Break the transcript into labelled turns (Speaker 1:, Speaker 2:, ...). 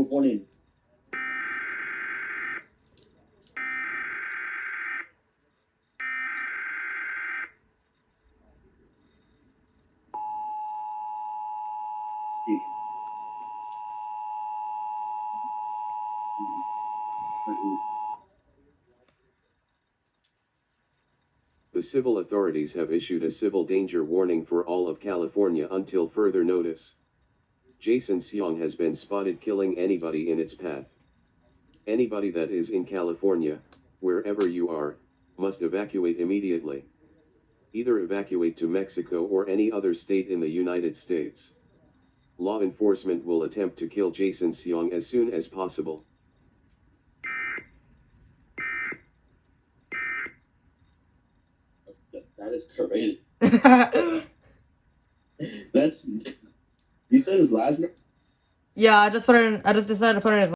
Speaker 1: group warning.
Speaker 2: The civil authorities have issued a civil danger warning for all of California until further notice. Jason Xiong has been spotted killing anybody in its path. Anybody that is in California, wherever you are, must evacuate immediately. Either evacuate to Mexico or any other state in the United States. Law enforcement will attempt to kill Jason Xiong as soon as possible.
Speaker 1: That is crazy. That's, you said his last name?
Speaker 3: Yeah, I just decided to put it in his